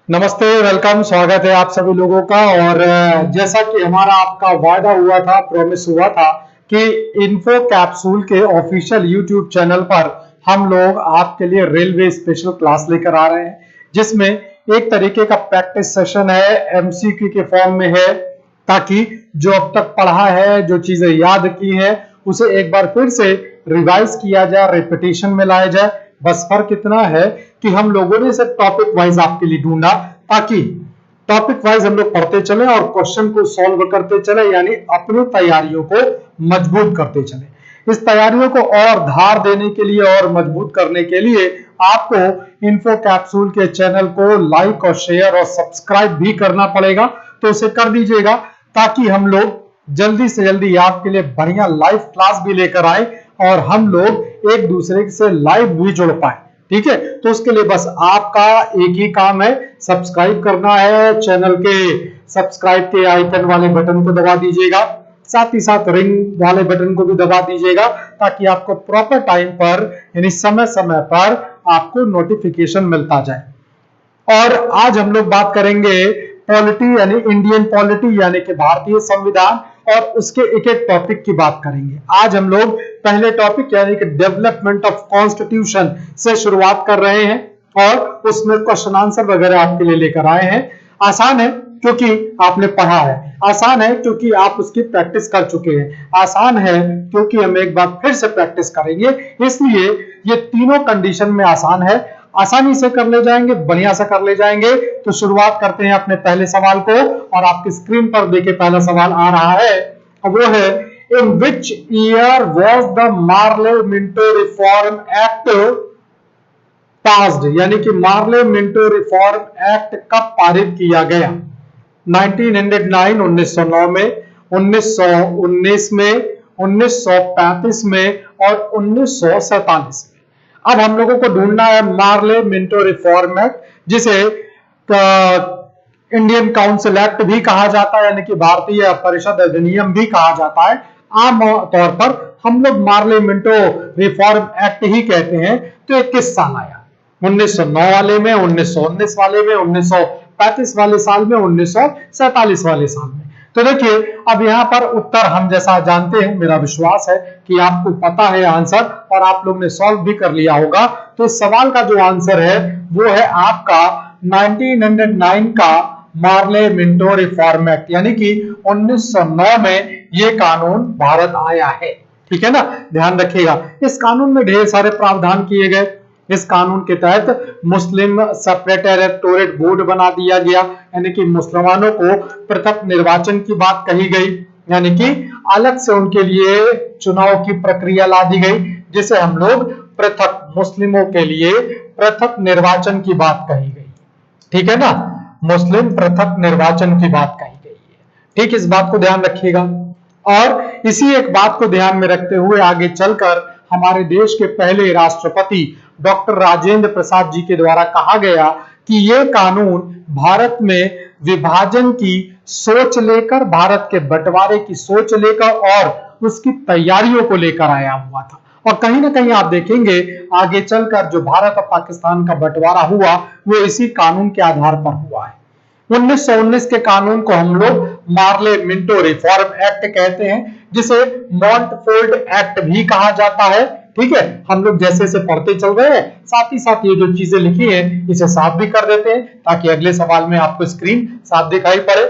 नमस्ते, वेलकम, स्वागत है आप सभी लोगों का। और जैसा कि हमारा आपका वादा हुआ था, प्रॉमिस हुआ था कि इन्फो कैप्सूल के ऑफिशियल यूट्यूब चैनल पर हम लोग आपके लिए रेलवे स्पेशल क्लास लेकर आ रहे हैं, जिसमें एक तरीके का प्रैक्टिस सेशन है, एमसीक्यू के फॉर्म में है, ताकि जो अब तक पढ़ा है, जो चीजें याद की है, उसे एक बार फिर से रिवाइज किया जाए, रिपीटेशन में लाया जाए। बस फर्क इतना है कि हम लोगों ने सिर्फ टॉपिक वाइज आपके लिए ढूंढा, ताकि टॉपिक वाइज हम लोग पढ़ते चले और क्वेश्चन को सॉल्व करते चले, यानी अपनी तैयारियों को मजबूत करते चले। इस तैयारियों को और धार देने के लिए और मजबूत करने के लिए आपको इन्फो कैप्सूल के चैनल को लाइक और शेयर और सब्सक्राइब भी करना पड़ेगा, तो उसे कर दीजिएगा, ताकि हम लोग जल्दी से जल्दी आपके लिए बढ़िया लाइव क्लास भी लेकर आए और हम लोग एक दूसरे से लाइव भी जुड़ पाए। ठीक है, तो उसके लिए बस आपका एक ही काम है, सब्सक्राइब करना है। चैनल के सब्सक्राइब के आइकन वाले बटन को दबा दीजिएगा, साथ ही साथ रिंग वाले बटन को भी दबा दीजिएगा, ताकि आपको प्रॉपर टाइम पर यानी समय समय पर आपको नोटिफिकेशन मिलता जाए। और आज हम लोग बात करेंगे पॉलिटी यानी इंडियन पॉलिटी यानी कि भारतीय संविधान, और उसके एक एक टॉपिक की बात करेंगे। आज हम लोग पहले टॉपिक यानी कि डेवलपमेंट ऑफ कॉन्स्टिट्यूशन से शुरुआत कर रहे हैं, और उसमें क्वेश्चन आंसर वगैरह आपके लिए लेकर आए हैं। आसान है क्योंकि आपने पढ़ा है, आसान है क्योंकि आप उसकी प्रैक्टिस कर चुके हैं, आसान है क्योंकि हम एक बार फिर से प्रैक्टिस करेंगे, इसलिए ये तीनों कंडीशन में आसान है। आसानी से कर ले जाएंगे, बढ़िया से कर ले जाएंगे। तो शुरुआत करते हैं अपने पहले सवाल को, और आपकी स्क्रीन पर देखिए पहला सवाल आ रहा है, वो है in which year was the Morley Minto reform act passed, यानी कि मार्ले मिंटो रिफॉर्म एक्ट कब पारित किया गया? 1909 1909 में, 1919 में, 1935 में और 1947 में। अब हम लोगों को ढूंढना है मार्ले मिंटो रिफॉर्म एक्ट, जिसे इंडियन काउंसिल एक्ट भी कहा जाता है, यानी कि भारतीय परिषद अधिनियम भी कहा जाता है। आम तौर पर हम लोग मार्ले मिंटो रिफॉर्म एक्ट ही कहते हैं। तो ये किस साल आया? 1909 वाले में, 1919 वाले में, 1935 वाले साल में, 1947 वाले साल में। तो देखिए, अब यहाँ पर उत्तर हम जैसा जानते हैं, मेरा विश्वास है कि आपको पता है आंसर, और आप लोग ने सॉल्व भी कर लिया होगा। तो इस सवाल का जो आंसर है वो है आपका 1909 का मार्ले मिंटो रिफॉर्म एक्ट, यानी कि 1909 में ये कानून भारत आया है। ठीक है ना, ध्यान रखिएगा। इस कानून में ढेर सारे प्रावधान किए गए। इस कानून के तहत मुस्लिम सेपरेटोरेट बोर्ड बना दिया गया, यानी कि मुसलमानों को पृथक निर्वाचन की बात कही गई, यानी कि अलग से उनके लिए चुनाव की प्रक्रिया ला दी गई, जिसे हम लोग पृथक, मुस्लिमों के लिए पृथक निर्वाचन की बात कही गई। ठीक है ना, मुस्लिम पृथक निर्वाचन की बात कही गई है। ठीक, इस बात को ध्यान रखिएगा। और इसी एक बात को ध्यान में रखते हुए आगे चलकर हमारे देश के पहले राष्ट्रपति डॉक्टर राजेंद्र प्रसाद जी के द्वारा कहा गया कि यह कानून भारत में विभाजन की सोच लेकर, भारत के बंटवारे की सोच लेकर और उसकी तैयारियों को लेकर आया हुआ था। और कहीं ना कहीं आप देखेंगे आगे चलकर जो भारत और पाकिस्तान का बंटवारा हुआ वो इसी कानून के आधार पर हुआ है। 1919 के कानून को हम लोग मार्ले मिंटो रिफॉर्म एक्ट कहते हैं, जिसे मॉन्टफोर्ड एक्ट भी कहा जाता है। ठीक है, हम लोग जैसे जैसे पढ़ते चल रहे हैं, साथ ही साथ ये जो चीजें लिखी हैं इसे साफ भी कर देते हैं, ताकि अगले सवाल में आपको स्क्रीन साफ दिखाई पड़े।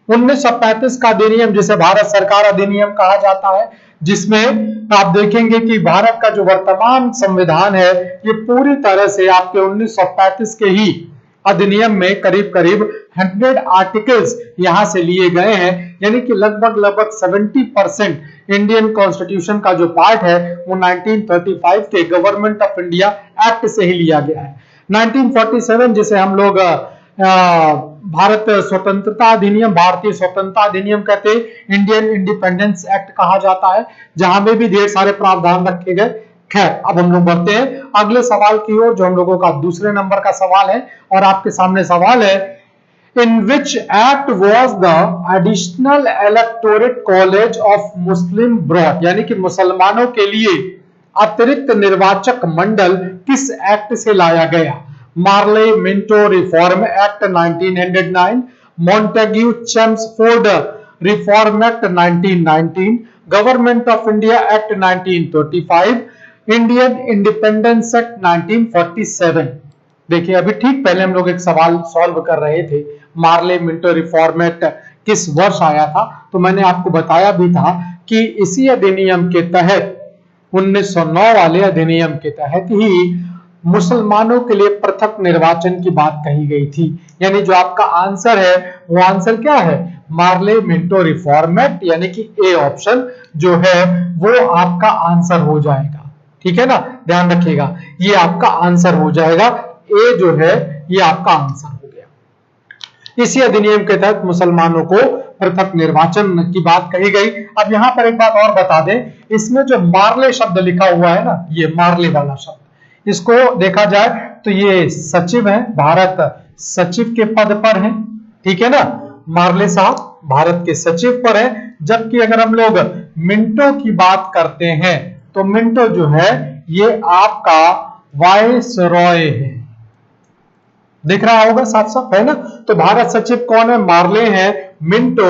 1935 का अधिनियम, जिसे भारत सरकार अधिनियम कहा जाता है, जिसमें आप देखेंगे कि भारत का जो वर्तमान संविधान है ये पूरी तरह से आपके 1935 के ही अधिनियम में करीब करीब 100 आर्टिकल्स यहां से लिए गए हैं, यानी कि लगभग 70% इंडियन कॉन्स्टिट्यूशन का जो पार्ट है वो 1935 के गवर्नमेंट ऑफ इंडिया एक्ट से ही लिया गया है। 1947 जिसे हम लोग भारत स्वतंत्रता अधिनियम, भारतीय स्वतंत्रता अधिनियम कहते हैं, इंडियन इंडिपेंडेंस एक्ट कहा जाता है, जहां में भी ढेर सारे प्रावधान रखे गए। खैर, अब हम लोग बढ़ते हैं अगले सवाल की ओर, जो हम लोगों का दूसरे नंबर का सवाल है, और आपके सामने सवाल है in which act was the additional electorate college of Muslim broad, यानी कि मुसलमानों के लिए अतिरिक्त निर्वाचक मंडल किस एक्ट से लाया गया? Morley Minto reform act 1909, Montagu Chelmsford reform act 1919, government of India act 1925, Indian independence act 1947। देखिए अभी ठीक पहले हम लोग एक सवाल सॉल्व कर रहे थे, मार्ले मिंटो रिफॉर्म एक्ट किस वर्ष आया था, तो मैंने आपको बताया भी था कि इसी अधिनियम के तहत 1909 वाले अधिनियम के तहत ही मुसलमानों के लिए पृथक निर्वाचन की बात कही गई थी। यानी जो आपका आंसर है वो आंसर क्या है, मार्ले मिंटो रिफॉर्म एक्ट, यानी कि ए ऑप्शन जो है वो आपका आंसर हो जाएगा। ठीक है ना, ध्यान रखिएगा ये आपका आंसर हो जाएगा, ए जो है ये आपका आंसर हो गया। इसी अधिनियम के तहत मुसलमानों को पृथक निर्वाचन की बात कही गई। अब यहां पर एक बात और बता दें, इसमें जो मार्ले शब्द लिखा हुआ है ना, ये मार्ले वाला शब्द, इसको देखा जाए तो ये सचिव है, भारत सचिव के पद पर है। ठीक है ना, मार्ले साहब भारत के सचिव पर है। जबकि अगर हम लोग मिंटो की बात करते हैं तो मिंटो जो है ये आपका वायसरॉय है, दिख रहा होगा साफ साफ, है ना। तो भारत सचिव कौन है, मार्ले है। मिंटो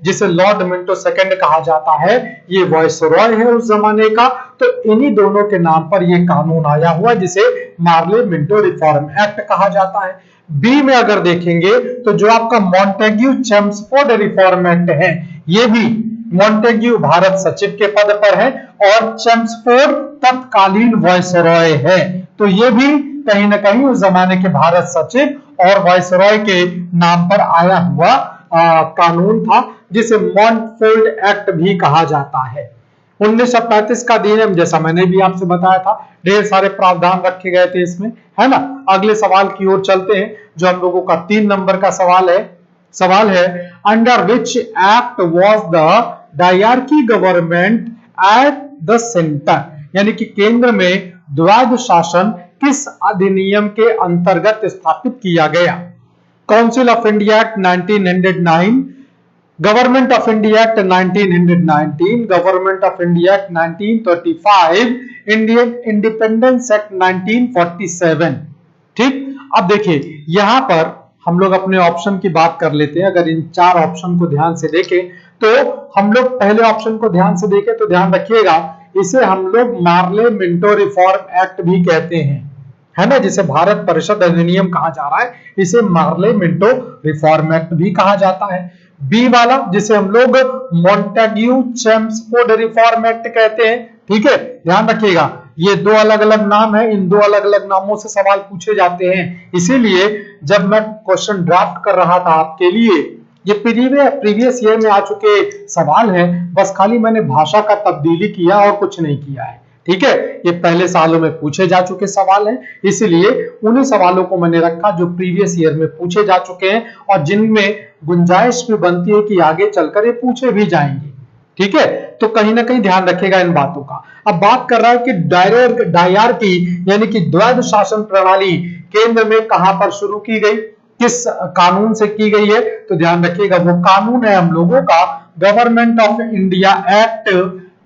जिसे लॉर्ड मिंटो सेकंड कहा जाता है, ये वायसरॉय है उस जमाने का। तो इन्हीं दोनों के नाम पर ये कानून आया हुआ जिसे मार्ले मिंटो रिफॉर्म एक्ट कहा जाता है। बी में अगर देखेंगे तो जो आपका मॉन्टेग्यू चेम्सफोर्ड रिफॉर्म एक्ट है, ये भी मॉन्टेग्यू भारत सचिव के पद पर है और चेम्सफोर्ड तत्कालीन वायसरॉय है। तो ये भी कहीं ना कहीं उस जमाने के भारत सचिव और वायसरॉय के नाम पर आया हुआ कानून था, जिसे मॉन्टफोल्ड एक्ट भी कहा जाता है। 1935 का अधिनियम, जैसा मैंने भी आपसे बताया था, ढेर सारे प्रावधान रखे गए थे इसमें, है ना। अगले सवाल की ओर चलते हैं, जो हम लोगों का 3 नंबर का सवाल है under which act was the dyarchy government at the centre, यानी कि केंद्र में द्वैध शासन किस अधिनियम के अंतर्गत स्थापित किया गया। Council of India act 1909, government of India act 1919, government of India act 1935, Indian independence act 1947। ठीक, अब देखिए यहां पर हम लोग अपने ऑप्शन की बात कर लेते हैं। अगर इन 4 ऑप्शन को ध्यान से देखें तो हम लोग पहले ऑप्शन को ध्यान से देखें तो ध्यान रखिएगा, इसे हम लोग मार्ले मिंटो रिफॉर्म एक्ट भी कहते हैं, है ना, जिसे भारत परिषद अधिनियम कहा जा रहा है, इसे मार्ले मिंटो रिफॉर्म एक्ट भी कहा जाता है। बी वाला जिसे हम लोग मॉन्टेग्यू चेम्सफोर्ड रिफॉर्म एक्ट कहते हैं। ठीक है, ध्यान रखिएगा ये 2 अलग अलग नाम है, इन 2 अलग अलग नामों से सवाल पूछे जाते हैं। इसीलिए जब मैं क्वेश्चन ड्राफ्ट कर रहा था आपके लिए, ये प्रीवियस ईयर में आ चुके सवाल हैं, बस खाली मैंने भाषा का तब्दीली किया और कुछ नहीं किया है। ठीक है, ये पहले सालों में पूछे जा चुके सवाल हैं, इसलिए उन्हीं सवालों को मैंने रखा जो प्रीवियस ईयर में पूछे जा चुके हैं और जिनमें गुंजाइश भी बनती है कि आगे चलकर ये पूछे भी जाएंगे। ठीक है, तो कहीं ना कहीं ध्यान रखेगा इन बातों का। अब बात कर रहा है कि डायरकी यानी कि द्वैध शासन प्रणाली केंद्र में कहां पर शुरू की गई, किस कानून से की गई है, तो ध्यान रखिएगा वो कानून है हम लोगों का गवर्नमेंट ऑफ इंडिया एक्ट,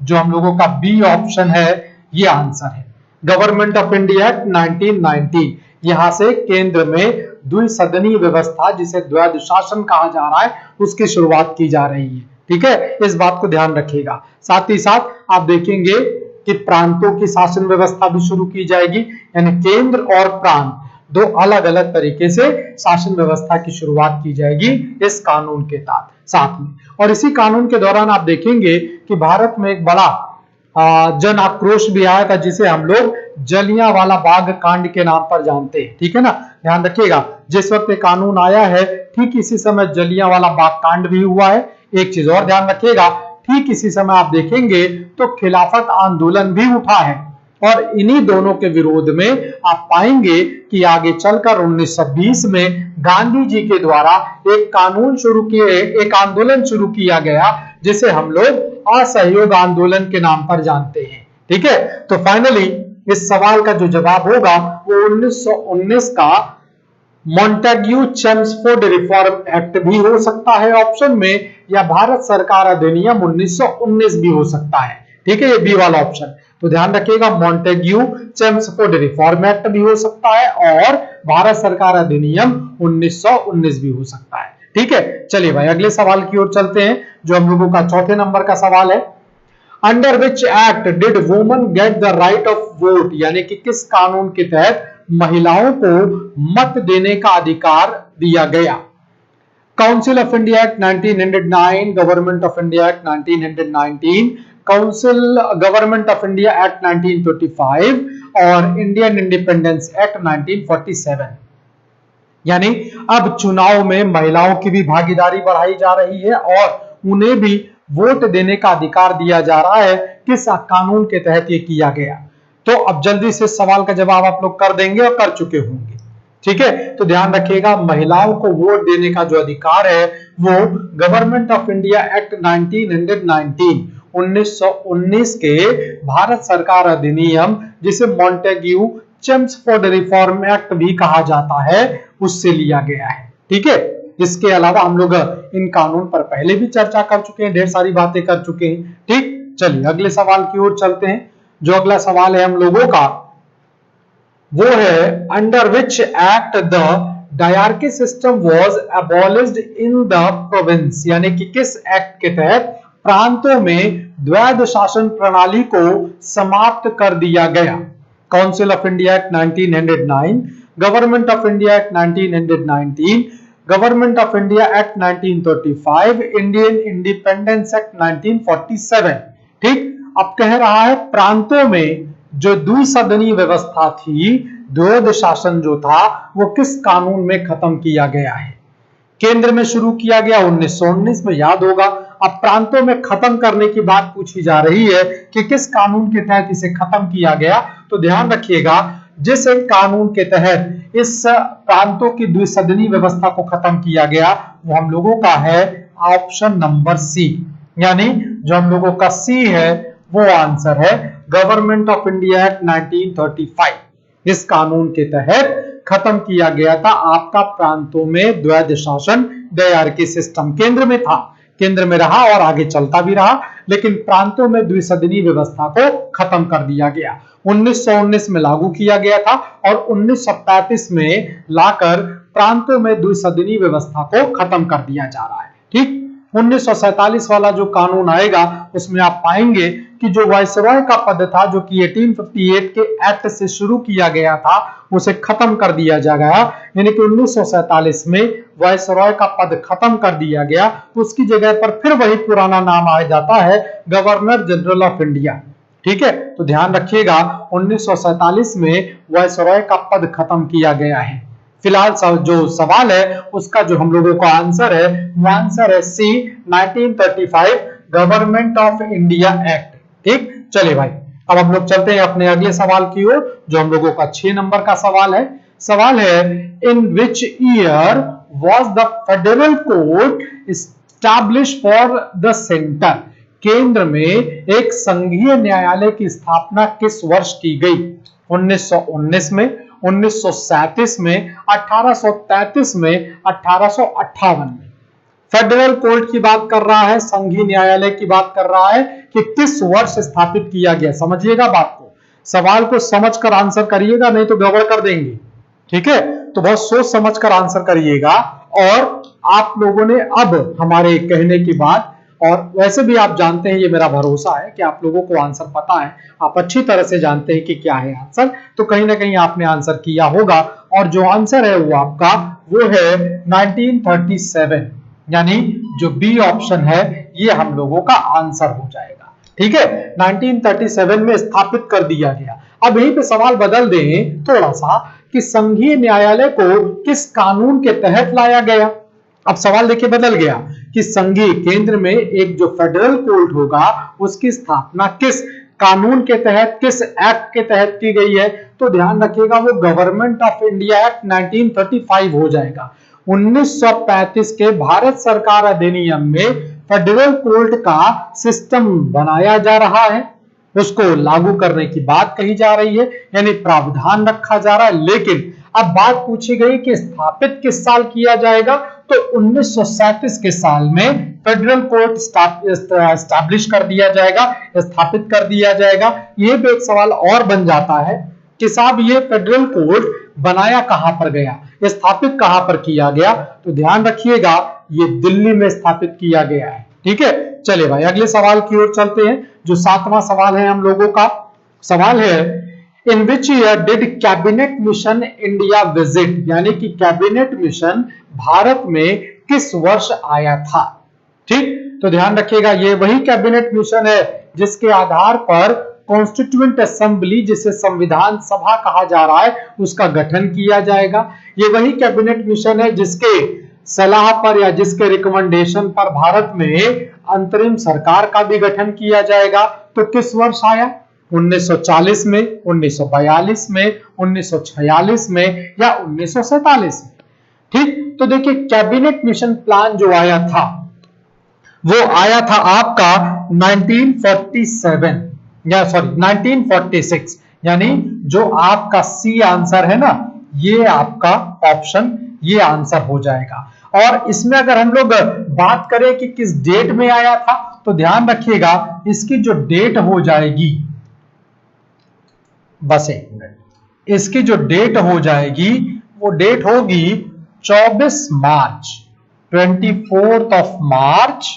जो हम लोगों का बी ऑप्शन है, ये आंसर है। गवर्नमेंट ऑफ इंडिया एक्ट 1990, यहां से केंद्र में द्विसदनीय व्यवस्था जिसे द्वैध शासन कहा जा रहा है उसकी शुरुआत की जा रही है। ठीक है, इस बात को ध्यान रखिएगा। साथ ही साथ आप देखेंगे कि प्रांतों की शासन व्यवस्था भी शुरू की जाएगी, यानी केंद्र और प्रांत 2 अलग अलग तरीके से शासन व्यवस्था की शुरुआत की जाएगी इस कानून के साथ में। और इसी कानून के दौरान आप देखेंगे कि भारत में एक बड़ा जन आक्रोश भी आया था, जिसे हम लोग जलियांवाला बाग कांड के नाम पर जानते हैं। ठीक है ना, ध्यान रखिएगा जिस वक्त ये कानून आया है ठीक इसी समय जलियांवाला बाग कांड भी हुआ है। एक चीज और ध्यान रखिएगा, ठीक इसी समय आप देखेंगे तो खिलाफत आंदोलन भी उठा है और इन्हीं दोनों के विरोध में आप पाएंगे कि आगे चलकर 1920 में गांधी जी के द्वारा एक आंदोलन शुरू किया गया जिसे हम लोग असहयोग आंदोलन के नाम पर जानते हैं। ठीक है, तो फाइनली इस सवाल का जो जवाब होगा वो 1919 का मॉन्टेग्यू चेम्सफोर्ड रिफॉर्म एक्ट भी हो सकता है ऑप्शन में, या भारत सरकार अधिनियम 1919 भी हो सकता है। ठीक है, ये बी वाला ऑप्शन। तो ध्यान रखिएगा मॉन्टेग्यू चेम्सफोर्ड रिफॉर्म एक्ट भी हो सकता है और भारत सरकार अधिनियम 1919 भी हो सकता है। ठीक है, चलिए भाई अगले सवाल की ओर चलते हैं, जो हम लोगों का चौथे नंबर का सवाल है। Under which act did woman get the right of vote, यानी कि किस कानून के तहत महिलाओं को मत देने का अधिकार दिया गया। Council of India act 1909, government of India act 1919, council government of India act 1925 और इंडियन इंडिपेंडेंस एक्ट 1947। यानी अब चुनाव में महिलाओं की भी भागीदारी बढ़ाई जा रही है और उन्हें भी वोट देने का अधिकार दिया जा रहा है। किस कानून के तहत ये किया गया? तो अब जल्दी से सवाल का जवाब आप लोग कर देंगे और कर चुके होंगे। ठीक है, तो ध्यान रखिएगा, महिलाओं को वोट देने का जो अधिकार है वो गवर्नमेंट ऑफ इंडिया एक्ट 1919 के भारत सरकार अधिनियम, जिसे मॉन्टेग्यू चेम्सफोर्ड रिफॉर्म एक्ट भी कहा जाता है, उससे लिया गया है। ठीक है, इसके अलावा हम लोग इन कानून पर पहले भी चर्चा कर चुके हैं, ढेर सारी बातें कर चुके हैं। ठीक, चलिए अगले सवाल की ओर चलते हैं। जो अगला सवाल है हम लोगों का वो है, under which act the dyarchy system was abolished in the province, यानी कि किस एक्ट के तहत प्रांतों में द्वैध शासन प्रणाली को समाप्त कर दिया गया। Council of India act 1909, government of India act 1919, government of India act 1935, Indian independence act 1947। ठीक, अब कह रहा है प्रांतों में जो द्विसदनीय व्यवस्था थी, द्वैध शासन जो था, वो किस कानून में खत्म किया गया है। केंद्र में शुरू किया गया 1919 में, याद होगा। अब प्रांतों में खत्म करने की बात पूछी जा रही है कि किस कानून के तहत इसे खत्म किया गया। तो ध्यान रखिएगा, जिस एक कानून के तहत इस प्रांतों की द्विसदनीय व्यवस्था को खत्म किया गया वो हम लोगों का है ऑप्शन नंबर सी, यानी जो हम लोगों का सी है वो आंसर है, गवर्नमेंट ऑफ इंडिया एक्ट 1935। इस कानून के तहत खत्म किया गया था आपका प्रांतों में द्वैध शासन, डायरकी सिस्टम केंद्र में था, केंद्र में रहा और आगे चलता भी रहा, लेकिन प्रांतों में द्विसदनीय व्यवस्था को खत्म कर दिया गया। 1919 में लागू किया गया था और 1935 में लाकर प्रांतों में द्विसदनीय व्यवस्था को खत्म कर दिया जा रहा है। ठीक, 1947 वाला जो कानून आएगा उसमें आप पाएंगे कि जो वायसरॉय का पद था, जो कि 1858 के एक्ट से शुरू किया गया था, उसे खत्म कर दिया जा गया। यानी कि 1947 में वायसरॉय का पद खत्म कर दिया गया, तो उसकी जगह पर फिर वही पुराना नाम आ जाता है, गवर्नर जनरल ऑफ इंडिया। ठीक है, तो ध्यान रखिएगा 1947 में वायसरॉय का पद खत्म किया गया है। फिलहाल जो सवाल है उसका जो हम लोगों का आंसर है वो आंसर है सी, 1935 गवर्नमेंट ऑफ इंडिया एक्ट। ठीक, चलिए भाई अब हम लोग चलते हैं अपने अगले सवाल की ओर, जो हम लोगों का 6 नंबर का सवाल है। सवाल है, in which year was the federal court establish for the centre, केंद्र में एक संघीय न्यायालय की स्थापना किस वर्ष की गई? 1919 में, 1937 में, 1833 में, 1858 में। फेडरल कोर्ट की बात कर रहा है, संघीय न्यायालय की बात कर रहा है कि किस वर्ष स्थापित किया गया। समझिएगा बात को, सवाल को समझकर आंसर करिएगा, नहीं तो गड़बड़ कर देंगे। ठीक है, तो बहुत सोच समझकर आंसर करिएगा। और आप लोगों ने अब हमारे कहने की बात, और वैसे भी आप जानते हैं, ये मेरा भरोसा है कि आप लोगों को आंसर पता है, आप अच्छी तरह से जानते हैं कि क्या है आंसर, तो कहीं ना कहीं आपने आंसर किया होगा। और जो आंसर है वो आपका वो है 1937, यानी जो बी ऑप्शन है ये हम लोगों का आंसर हो जाएगा। ठीक है, 1937 में स्थापित कर दिया गया। अब यहीं पे सवाल बदल दें थोड़ा सा कि संघीय न्यायालय को किस कानून के तहत लाया गया। अब सवाल देखिए बदल गया कि संघीय केंद्र में एक जो फेडरल कोर्ट होगा उसकी स्थापना किस कानून के तहत, किस एक्ट के तहत की गई है। तो ध्यान रखिएगा वो गवर्नमेंट ऑफ इंडिया एक्ट 1935 हो जाएगा। 1935 के भारत सरकार अधिनियम में फेडरल कोर्ट का सिस्टम बनाया जा रहा है, उसको लागू करने की बात कही जा रही है, यानी प्रावधान रखा जा रहा है। लेकिन अब बात पूछी गई कि स्थापित किस साल किया जाएगा, तो 1937 के साल में फेडरल कोर्ट एस्टैब्लिश कर दिया जाएगा, स्थापित कर दिया जाएगा। ये भी एक सवाल और बन जाता है कि साहब ये फेडरल कोर्ट बनाया कहां पर गया, स्थापित कहां पर किया गया, तो ध्यान रखिएगा ये दिल्ली में स्थापित किया गया है। ठीक है, चलिए भाई अगले सवाल की ओर चलते हैं, जो 7वां सवाल है हम लोगों का। सवाल है in which year did cabinet mission India visit, यानी कि कैबिनेट मिशन भारत में किस वर्ष आया था। ठीक, तो ध्यान रखिएगा ये वही कैबिनेट मिशन है जिसके आधार पर कॉन्स्टिट्यूएंट असेंबली, जिसे संविधान सभा कहा जा रहा है, उसका गठन किया जाएगा। ये वही कैबिनेट मिशन है जिसके सलाह पर या जिसके रिकमेंडेशन पर भारत में अंतरिम सरकार का भी गठन किया जाएगा। तो किस वर्ष आया, 1940 में, 1942 में, 1946 में या 1947 में। ठीक, तो देखिए कैबिनेट मिशन प्लान जो आया था वो आया था आपका 1947 या सॉरी 1946, यानी जो आपका सी आंसर है ना, ये आपका ऑप्शन ये आंसर हो जाएगा। और इसमें अगर हम लोग बात करें कि किस डेट में आया था, तो ध्यान रखिएगा इसकी जो डेट हो जाएगी, बस एक मिनट, इसकी जो डेट हो जाएगी वो डेट होगी 24 मार्च, 24 ऑफ मार्च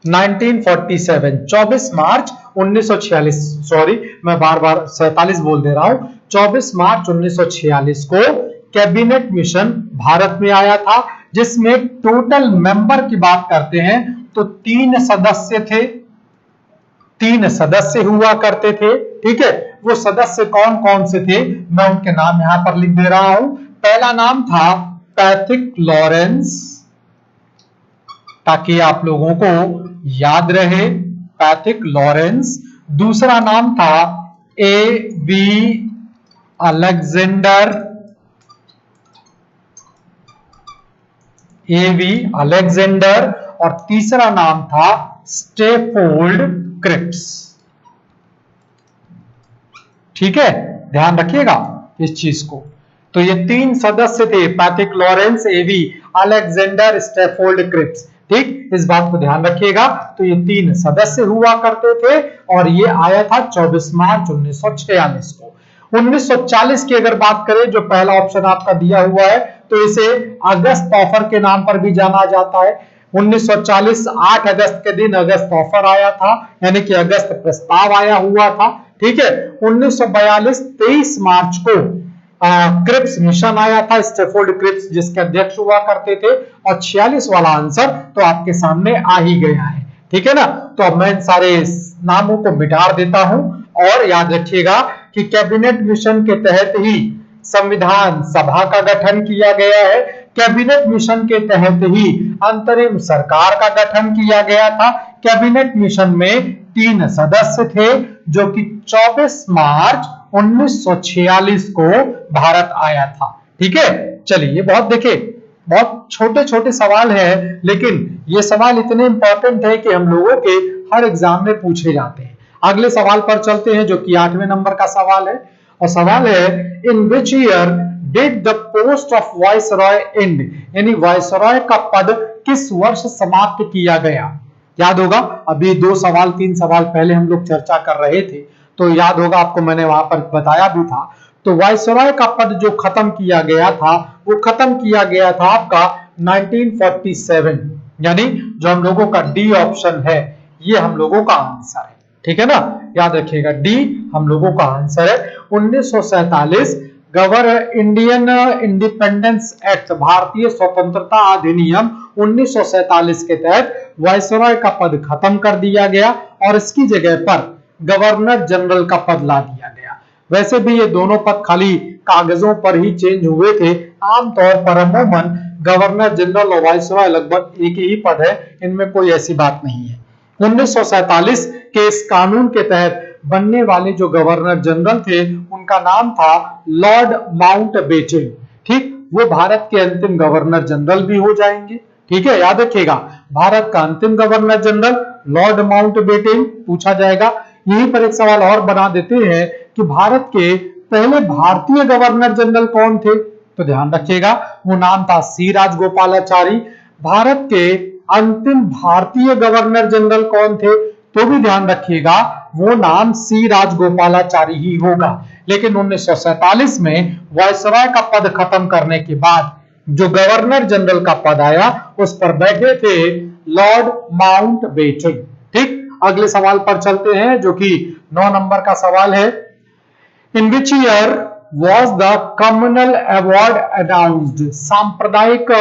1947, 24 मार्च 1946, सॉरी मैं बार बार 47 बोल दे रहा हूं, 24 मार्च 1946 को कैबिनेट मिशन भारत में आया था, जिसमें टोटल मेंबर की बात करते हैं तो 3 सदस्य थे, 3 सदस्य हुआ करते थे। ठीक है, वो सदस्य कौन कौन से थे, मैं उनके नाम यहां पर लिख दे रहा हूं। पहला नाम था पैथिक लॉरेंस, ताकि आप लोगों को याद रहे, पैथिक लॉरेंस। दूसरा नाम था A B Alexander, AV Alexander, और तीसरा नाम था स्टेफोल्ड क्रिप्स। ठीक है, ध्यान रखिएगा इस चीज को। तो ये 3 सदस्य थे, पैथिक लॉरेंस, एवी अलेक्जेंडर, स्टेफोल्ड क्रिप्स। ठीक, इस बात को ध्यान रखिएगा। तो ये 3 सदस्य हुआ करते थे और ये आया था 24 मार्च 1946 को। 1940 की अगर बात करें, जो पहला ऑप्शन आपका दिया हुआ है, तो इसे अगस्त ऑफर के नाम पर भी जाना जाता है। 1940 8 अगस्त के दिन अगस्त ऑफर आया था, यानी कि अगस्त प्रस्ताव आया हुआ था। ठीक है, 1942 23 मार्च को क्रिप्स मिशन आया था, स्टेफोल्ड क्रिप्स जिसके अध्यक्ष हुआ करते थे, और 46 वाला आंसर तो आपके सामने आ ही गया है। ठीक है ना, तो अब मैं इन सारे नामों को मिटा देता हूं और याद रखिएगा कि कैबिनेट मिशन के तहत ही संविधान सभा का गठन किया गया है, कैबिनेट मिशन के तहत ही अंतरिम सरकार का गठन किया गया था। कैबिनेट मिशन में 3 सदस्य थे, जो कि 24 मार्च 1946 को भारत आया था। ठीक है, चलिए ये बहुत देखिए बहुत छोटे छोटे सवाल हैं, लेकिन ये सवाल इतने इंपॉर्टेंट है कि हम लोगों के हर एग्जाम में पूछे जाते हैं। अगले सवाल पर चलते हैं, जो कि 8वें नंबर का सवाल है, और सवाल है in which year did the post of viceroy end, यानी वाइसरॉय का पद किस वर्ष समाप्त किया गया। याद होगा अभी 2 सवाल 3 सवाल पहले हम लोग चर्चा कर रहे थे, तो याद होगा आपको मैंने वहां पर बताया भी था। तो वाइसरॉय का पद जो खत्म किया गया था, वो खत्म किया गया था आपका 1947, यानी जो हम लोगों का डी ऑप्शन है, ये हम लोगों का आंसर है। ठीक है ना, याद रखिएगा डी हम लोगों का आंसर है। 1947 इंडियन इंडिपेंडेंस एक्ट, भारतीय स्वतंत्रता अधिनियम 1947 के तहत वाइसरॉय का पद खत्म कर दिया गया और इसकी जगह पर गवर्नर जनरल का पद ला दिया गया। वैसे भी ये दोनों पद खाली कागजों पर ही चेंज हुए थे, आमतौर पर अमूमन गवर्नर जनरल और वाइसरॉय लगभग एक ही पद है, इनमें कोई ऐसी बात नहीं है। 1947 के इस कानून के तहत बनने वाले जो गवर्नर जनरल थे, उनका नाम था लॉर्ड माउंटबेटन। ठीक, वो भारत के अंतिम गवर्नर जनरल भी हो जाएंगे। ठीक है, याद रखिएगा भारत का अंतिम गवर्नर जनरल लॉर्ड माउंटबेटन पूछा जाएगा। यहीं पर एक सवाल और बना देते हैं कि भारत के पहले भारतीय गवर्नर जनरल कौन थे, तो ध्यान रखिएगा वो नाम था सी राजगोपालाचारी। भारत के अंतिम भारतीय गवर्नर जनरल कौन थे, तो भी ध्यान रखिएगा वो नाम सी राजगोपालाचारी ही होगा। लेकिन 1947 में वायसराय का पद खत्म करने के बाद जो गवर्नर जनरल का पद आया उस पर बैठे थे लॉर्ड माउंटबेटन। ठीक, अगले सवाल पर चलते हैं जो कि 9 नंबर का सवाल है। In which year was the communal award announced? सांप्रदायिक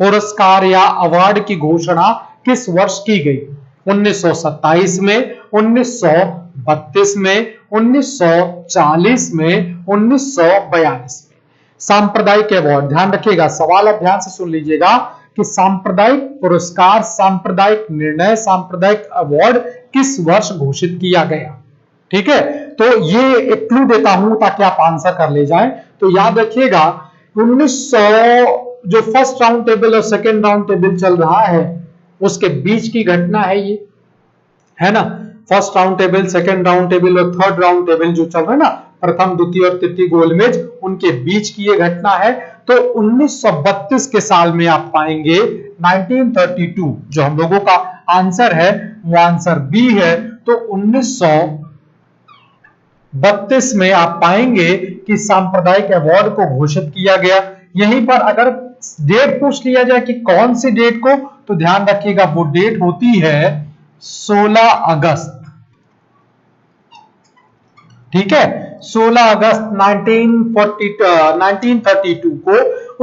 पुरस्कार या अवार्ड की घोषणा किस वर्ष की गई? 1927 में, 1932 में, 1940 में, 1942 में। सांप्रदायिक अवार्ड, ध्यान रखिएगा, सवाल अब ध्यान से सुन लीजिएगा कि सांप्रदायिक पुरस्कार, सांप्रदायिक निर्णय, सांप्रदायिक अवार्ड किस वर्ष घोषित किया गया। ठीक है, तो ये एक क्लू देता हूं ताकि आप आंसर कर ले जाएं। तो याद रखिएगा 1900 जो फर्स्ट राउंड टेबल और सेकेंड राउंड टेबल चल रहा है उसके बीच की घटना है ये, है ना। First round table, second round table और थर्ड राउंड टेबल जो चल रहा है ना, प्रथम, द्वितीय और तृतीय गोलमेज, उनके बीच की ये घटना है। तो 1932 के साल में आप पाएंगे 1932 जो हम लोगों का आंसर है वो आंसर बी है। तो 1932 में आप पाएंगे कि सांप्रदायिक अवार्ड को घोषित किया गया। यहीं पर अगर डेट पूछ लिया जाए कि कौन सी डेट को, तो ध्यान रखिएगा वो डेट होती है 16 अगस्त। ठीक है, 16 अगस्त 1932 को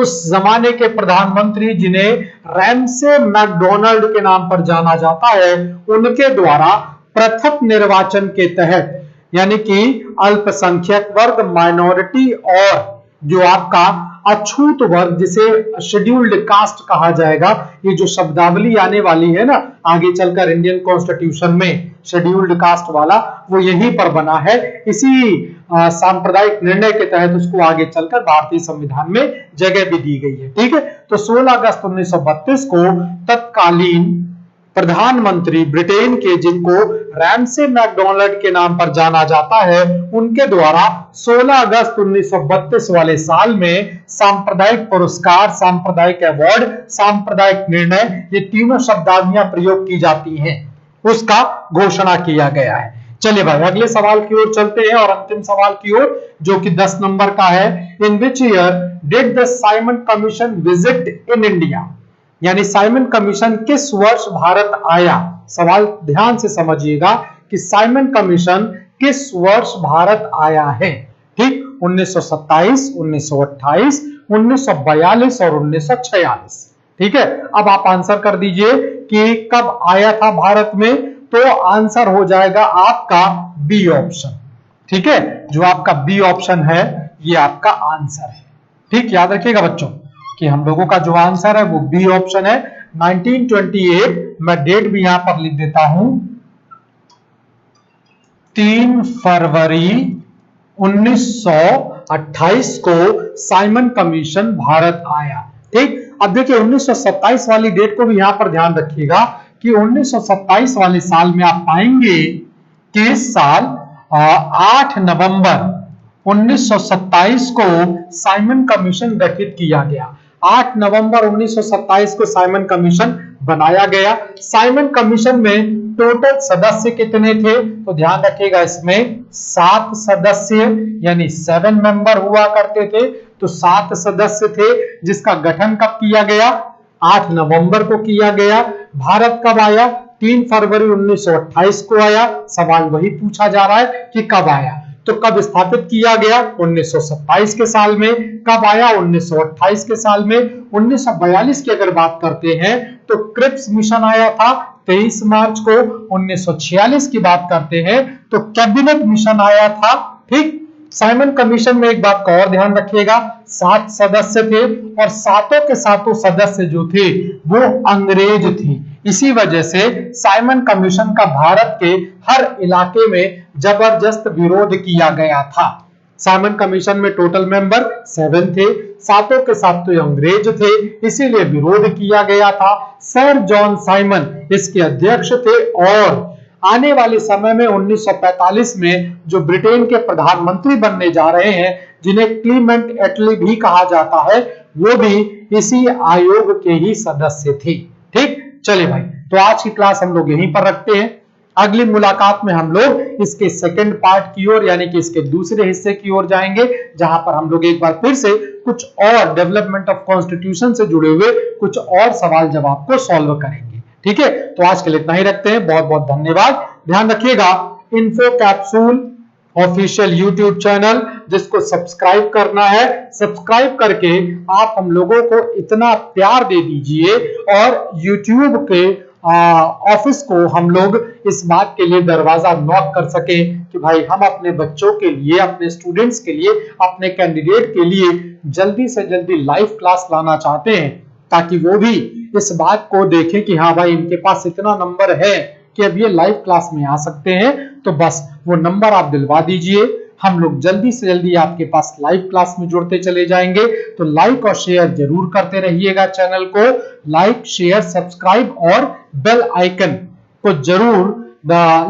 उस जमाने के प्रधानमंत्री जिन्हें रैमसे मैकडोनाल्ड के नाम पर जाना जाता है उनके द्वारा पृथक निर्वाचन के तहत, यानी कि अल्पसंख्यक वर्ग, माइनॉरिटी और जो आपका अछूत वर्ग जिसे शेड्यूल्ड कास्ट कहा जाएगा, ये जो शब्दावली आने वाली है ना आगे चलकर इंडियन कॉन्स्टिट्यूशन में, शेड्यूल्ड कास्ट वाला वो यहीं पर बना है। इसी सांप्रदायिक निर्णय के तहत उसको आगे चलकर भारतीय संविधान में जगह भी दी गई है। ठीक है, तो 16 अगस्त 1932 को तत्कालीन प्रधानमंत्री ब्रिटेन के, जिनको रैमसे मैकडोनाल्ड के नाम पर जाना जाता है, उनके द्वारा 16 अगस्त 1932 वाले साल में सांप्रदायिक पुरस्कार, सांप्रदायिक अवार्ड, सांप्रदायिक निर्णय, ये तीनों शब्दावलियां प्रयोग की जाती हैं, उसका घोषणा किया गया है। चलिए भाई अगले सवाल की ओर चलते हैं और अंतिम सवाल की ओर जो कि 10 नंबर का है। In which year did the Simon commission visit in India? यानी साइमन कमीशन किस वर्ष भारत आया? सवाल ध्यान से समझिएगा कि साइमन कमीशन किस वर्ष भारत आया है। ठीक, 1927, 1928, 1942 और 1946। ठीक है, अब आप आंसर कर दीजिए कि कब आया था भारत में, तो आंसर हो जाएगा आपका बी ऑप्शन। ठीक है, जो आपका बी ऑप्शन है ये आपका आंसर है। ठीक, याद रखिएगा बच्चों कि हम लोगों का जो आंसर है वो बी ऑप्शन है 1928। मैं डेट भी यहां पर लिख देता हूं, 3 फरवरी 1928 को साइमन कमीशन भारत आया। ठीक, अब देखिए 1927 वाली डेट को भी यहां पर ध्यान रखिएगा कि 1927 वाले साल में आप पाएंगे कि इस साल 8 नवंबर 1927 को साइमन कमीशन गठित किया गया। 8 नवंबर 1927 को साइमन कमीशन बनाया गया। साइमन कमीशन में टोटल सदस्य कितने थे? तो ध्यान रखिएगा इसमें 7 सदस्य यानी 7 मेंबर हुआ करते थे। तो 7 सदस्य थे जिसका गठन कब किया गया? 8 नवंबर को किया गया। भारत कब आया? 3 फरवरी 1928 को आया। सवाल वही पूछा जा रहा है कि कब आया, तो कब स्थापित किया गया? 1927 के साल में। कब आया? 1928 के साल में। 1942 की अगर बात करते हैं तो क्रिप्स मिशन आया था 23 मार्च को। 1946 की बात करते हैं तो कैबिनेट मिशन आया था। ठीक, साइमन कमीशन में एक बात का और ध्यान रखिएगा, 7 सदस्य थे और सातों के सातों सदस्य जो थे वो अंग्रेज थे। इसी वजह से साइमन कमीशन का भारत के हर इलाके में जबरदस्त विरोध किया गया था। साइमन कमीशन में टोटल मेंबर 7 थे, सातों के सातों अंग्रेज थे, इसीलिए विरोध किया गया था। सर जॉन साइमन इसके अध्यक्ष थे और आने वाले समय में 1945 में जो ब्रिटेन के प्रधानमंत्री बनने जा रहे हैं, जिन्हें क्लीमेंट एटली भी कहा जाता है, वो भी इसी आयोग के ही सदस्य थे। ठीक, चलिए भाई, तो आज की क्लास हम लोग यहीं पर रखते हैं। अगली मुलाकात में हम लोग इसके सेकंड पार्ट की ओर यानी कि इसके दूसरे हिस्से की ओर जाएंगे, जहां पर हम लोग एक बार फिर से कुछ और डेवलपमेंट ऑफ कॉन्स्टिट्यूशन से जुड़े हुए कुछ और सवाल जवाब को सॉल्व करेंगे। ठीक है, तो आज के लिए इतना ही रखते हैं। बहुत बहुत धन्यवाद। ध्यान रखिएगा, info capsule official YouTube channel जिसको सब्सक्राइब करना है, सब्सक्राइब करके आप हम लोगों को इतना प्यार दे दीजिए और यूट्यूब के ऑफिस को हम लोग इस बात के लिए दरवाजा नॉक कर सके कि भाई हम अपने बच्चों के लिए, अपने स्टूडेंट्स के लिए, अपने कैंडिडेट के लिए जल्दी से जल्दी लाइव क्लास लाना चाहते हैं, ताकि वो भी इस बात को देखें कि हाँ भाई इनके पास इतना नंबर है कि अब ये लाइव क्लास में आ सकते हैं। तो बस वो नंबर आप दिलवा दीजिए, हम लोग जल्दी से जल्दी आपके पास लाइव क्लास में जुड़ते चले जाएंगे। तो लाइक और शेयर जरूर करते रहिएगा, चैनल को लाइक, शेयर, सब्सक्राइब और बेल आइकन को जरूर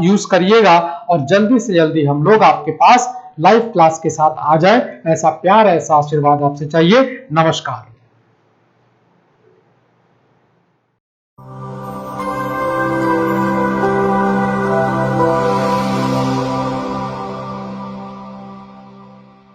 यूज करिएगा और जल्दी से जल्दी हम लोग आपके पास लाइव क्लास के साथ आ जाए। ऐसा प्यार, ऐसा आशीर्वाद आपसे चाहिए। नमस्कार।